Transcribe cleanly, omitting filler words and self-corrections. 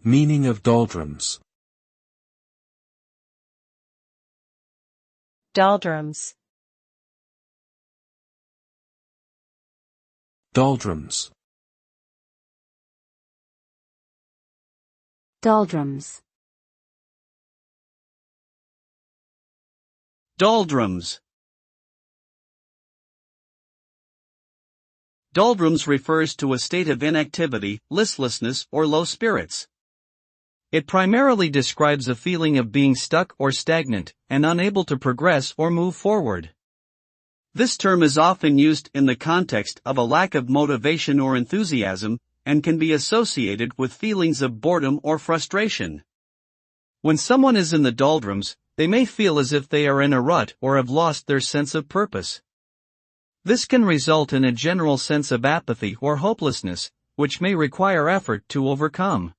Meaning of doldrums. Doldrums. Doldrums. Doldrums. Doldrums. Doldrums refers to a state of inactivity, listlessness, or low spirits. It primarily describes a feeling of being stuck or stagnant, and unable to progress or move forward. This term is often used in the context of a lack of motivation or enthusiasm, and can be associated with feelings of boredom or frustration. When someone is in the doldrums, they may feel as if they are in a rut or have lost their sense of purpose. This can result in a general sense of apathy or hopelessness, which may require effort to overcome.